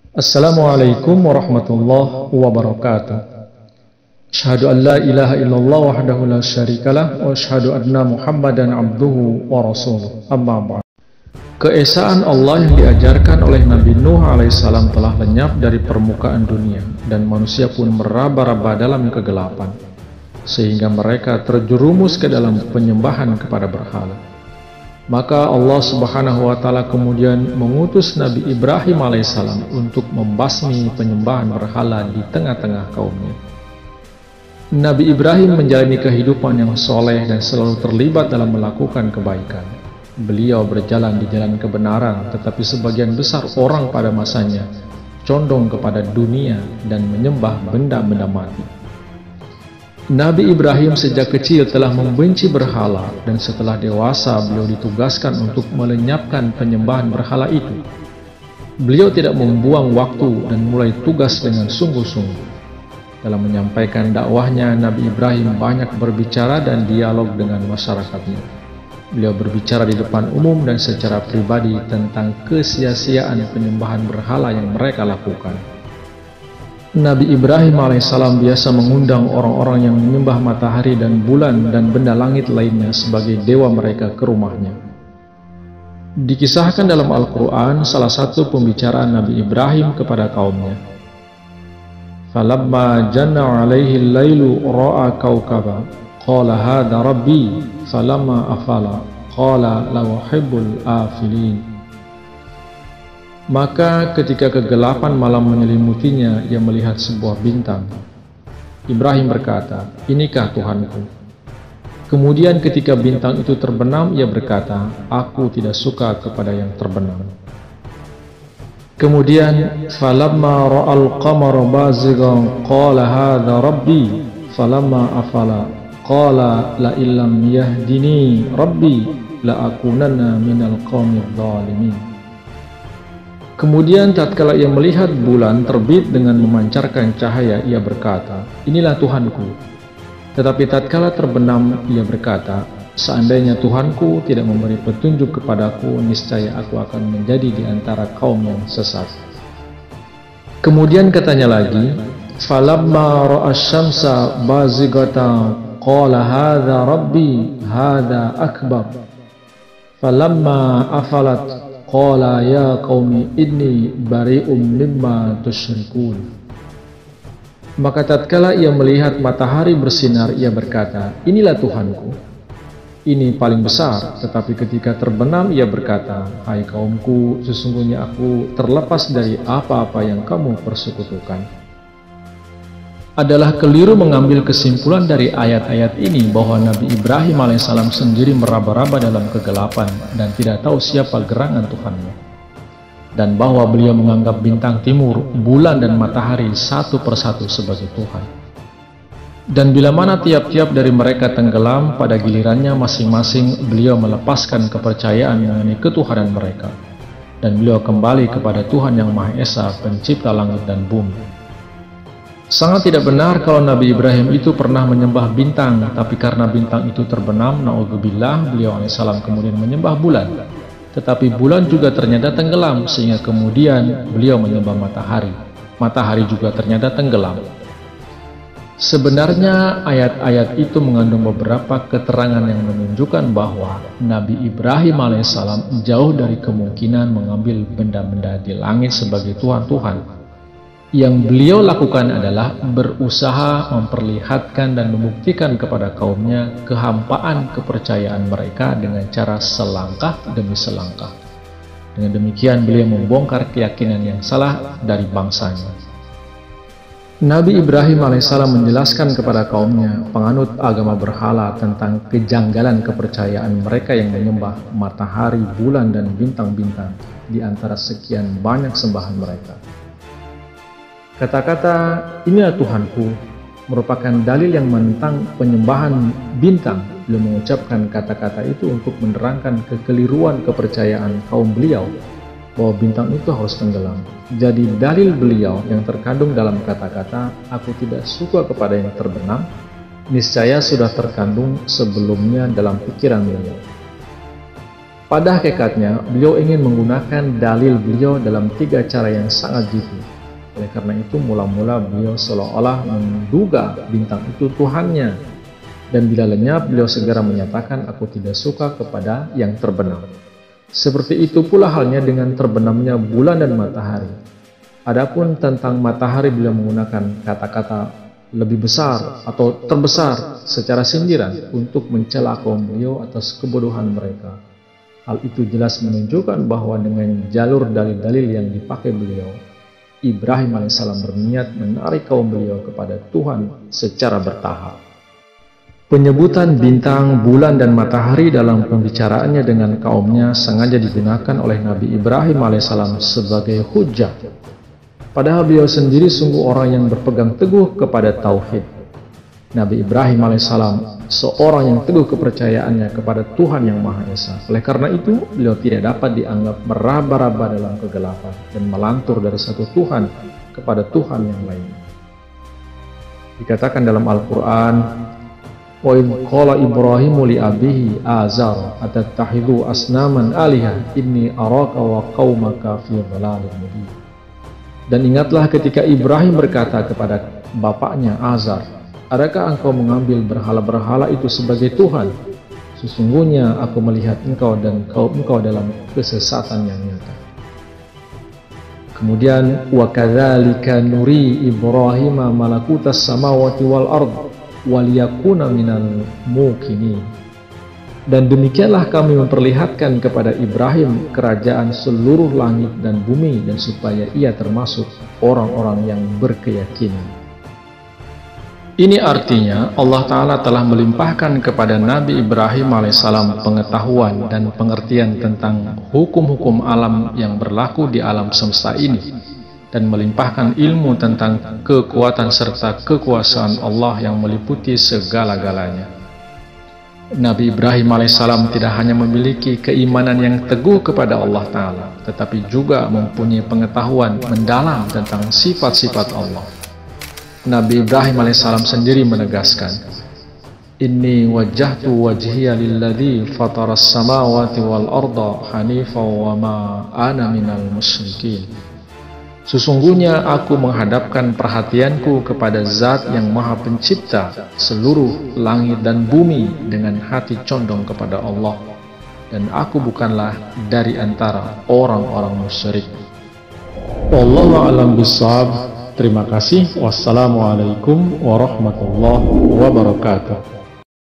Assalamualaikum warahmatullahi wabarakatuh. Asyhadu an la ilaha illallah wahdahu la syarikalah wa asyhadu anna Muhammadan abduhu wa rasuluh. Amma ba'd. Keesaan Allah yang diajarkan oleh Nabi Nuh alaihissalam telah lenyap dari permukaan dunia dan manusia pun meraba-raba dalam kegelapan sehingga mereka terjerumus ke dalam penyembahan kepada berhala. Maka Allah Subhanahu wa Ta'ala kemudian mengutus Nabi Ibrahim alaihissalam untuk membasmi penyembahan berhala di tengah-tengah kaumnya. Nabi Ibrahim menjalani kehidupan yang soleh dan selalu terlibat dalam melakukan kebaikan. Beliau berjalan di jalan kebenaran, tetapi sebagian besar orang pada masanya condong kepada dunia dan menyembah benda-benda mati. Nabi Ibrahim sejak kecil telah membenci berhala dan setelah dewasa beliau ditugaskan untuk melenyapkan penyembahan berhala itu. Beliau tidak membuang waktu dan mulai tugas dengan sungguh-sungguh. Dalam menyampaikan dakwahnya, Nabi Ibrahim banyak berbicara dan dialog dengan masyarakatnya. Beliau berbicara di depan umum dan secara pribadi tentang kesia-siaan penyembahan berhala yang mereka lakukan. Nabi Ibrahim alaihissalam biasa mengundang orang-orang yang menyembah matahari dan bulan dan benda langit lainnya sebagai dewa mereka ke rumahnya. Dikisahkan dalam Al-Quran salah satu pembicaraan Nabi Ibrahim kepada kaumnya. Falamma janna alaihi al-lailu ra'a kawkaba qala hadha rabbi falamma afala qala la uhibbul afilin. Maka ketika kegelapan malam menyelimutinya, ia melihat sebuah bintang. Ibrahim berkata, "Inikah Tuhanku?" Kemudian ketika bintang itu terbenam, ia berkata, "Aku tidak suka kepada yang terbenam." Kemudian, falamma ra'al qamara bazighan qala hadha rabbi falamma afala qala la illam yahdini rabbi la akunanna minal qaumidh dhalimin. Kemudian tatkala ia melihat bulan terbit dengan memancarkan cahaya, ia berkata, "Inilah Tuhanku." Tetapi tatkala terbenam, ia berkata, "Seandainya Tuhanku tidak memberi petunjuk kepadaku, niscaya aku akan menjadi di antara kaum yang sesat." Kemudian katanya lagi, "Falamma ra'a asy-syamsa bazighatan qala hadza rabbi hadza akbar. Falamma afalat qala ya qaumi inni bari'um mimma tusyrikun." Maka tatkala ia melihat matahari bersinar, ia berkata, "Inilah Tuhanku, ini paling besar." Tetapi ketika terbenam, ia berkata, "Hai kaumku, sesungguhnya aku terlepas dari apa-apa yang kamu persekutukan." Adalah keliru mengambil kesimpulan dari ayat-ayat ini bahwa Nabi Ibrahim alaihissalam sendiri meraba-raba dalam kegelapan dan tidak tahu siapa gerangan Tuhannya, dan bahwa beliau menganggap bintang timur, bulan dan matahari satu persatu sebagai Tuhan. Dan bila mana tiap-tiap dari mereka tenggelam, pada gilirannya masing-masing beliau melepaskan kepercayaan mengenai ketuhanan mereka, dan beliau kembali kepada Tuhan yang Maha Esa, pencipta langit dan bumi. Sangat tidak benar kalau Nabi Ibrahim itu pernah menyembah bintang, tapi karena bintang itu terbenam, na'udzubillah, beliau alaihissalam kemudian menyembah bulan. Tetapi bulan juga ternyata tenggelam, sehingga kemudian beliau menyembah matahari. Matahari juga ternyata tenggelam. Sebenarnya ayat-ayat itu mengandung beberapa keterangan yang menunjukkan bahwa Nabi Ibrahim alaihissalam jauh dari kemungkinan mengambil benda-benda di langit sebagai Tuhan-Tuhan. Yang beliau lakukan adalah berusaha memperlihatkan dan membuktikan kepada kaumnya kehampaan kepercayaan mereka dengan cara selangkah demi selangkah. Dengan demikian beliau membongkar keyakinan yang salah dari bangsanya. Nabi Ibrahim alaihissalam menjelaskan kepada kaumnya, penganut agama berhala, tentang kejanggalan kepercayaan mereka yang menyembah matahari, bulan, dan bintang-bintang di antara sekian banyak sembahan mereka. Kata-kata "inilah Tuhanku" merupakan dalil yang menentang penyembahan bintang. Beliau mengucapkan kata-kata itu untuk menerangkan kekeliruan kepercayaan kaum beliau bahwa bintang itu harus tenggelam. Jadi dalil beliau yang terkandung dalam kata-kata "aku tidak suka kepada yang terbenam" niscaya sudah terkandung sebelumnya dalam pikiran beliau. Pada hakikatnya, beliau ingin menggunakan dalil beliau dalam 3 cara yang sangat jitu. Oleh karena itu, mula-mula beliau seolah-olah menduga bintang itu Tuhannya. Dan bila lenyap, beliau segera menyatakan, aku tidak suka kepada yang terbenam. Seperti itu pula halnya dengan terbenamnya bulan dan matahari. Adapun tentang matahari, beliau menggunakan kata-kata lebih besar atau terbesar secara sindiran untuk mencela kaum beliau atas kebodohan mereka. Hal itu jelas menunjukkan bahwa dengan jalur dalil-dalil yang dipakai beliau, Ibrahim alaihissalam berniat menarik kaum beliau kepada Tuhan secara bertahap. Penyebutan bintang, bulan, dan matahari dalam pembicaraannya dengan kaumnya sengaja digunakan oleh Nabi Ibrahim alaihissalam sebagai hujjah. Padahal beliau sendiri sungguh orang yang berpegang teguh kepada tauhid. Nabi Ibrahim alaihissalam seorang yang teguh kepercayaannya kepada Tuhan yang Maha Esa. Oleh karena itu, beliau tidak dapat dianggap meraba-raba dalam kegelapan dan melantur dari satu Tuhan kepada Tuhan yang lain. Dikatakan dalam Al-Quran, wa idh qala Ibrahimu li abihi Azar atattakhidhu asnaman alihah inni araka wa qaumaka fi dhalalin mubin. Dan ingatlah ketika Ibrahim berkata kepada bapaknya Azar, adakah engkau mengambil berhala-berhala itu sebagai Tuhan? Sesungguhnya aku melihat engkau dan kaum engkau dalam kesesatan yang nyata. Kemudian, wa kadzalika nuri Ibrahima malakutas samawati wal ard waliyakuna minal muqinin. Dan demikianlah kami memperlihatkan kepada Ibrahim kerajaan seluruh langit dan bumi, dan supaya ia termasuk orang-orang yang berkeyakinan. Ini artinya Allah Ta'ala telah melimpahkan kepada Nabi Ibrahim alaihissalam pengetahuan dan pengertian tentang hukum-hukum alam yang berlaku di alam semesta ini, dan melimpahkan ilmu tentang kekuatan serta kekuasaan Allah yang meliputi segala-galanya. Nabi Ibrahim alaihissalam tidak hanya memiliki keimanan yang teguh kepada Allah Ta'ala, tetapi juga mempunyai pengetahuan mendalam tentang sifat-sifat Allah. Nabi Ibrahim alaihissalam sendiri menegaskan, Inni wajjahtu wajhiya lilladzi fataras samawati wal arda hanifa wa ma ana minal musyrikin. Sesungguhnya aku menghadapkan perhatianku kepada Zat yang Maha Pencipta seluruh langit dan bumi dengan hati condong kepada Allah, dan aku bukanlah dari antara orang-orang musyrik. Wallahu a'lam bishawab. Terima kasih. Wassalamualaikum warahmatullahi wabarakatuh.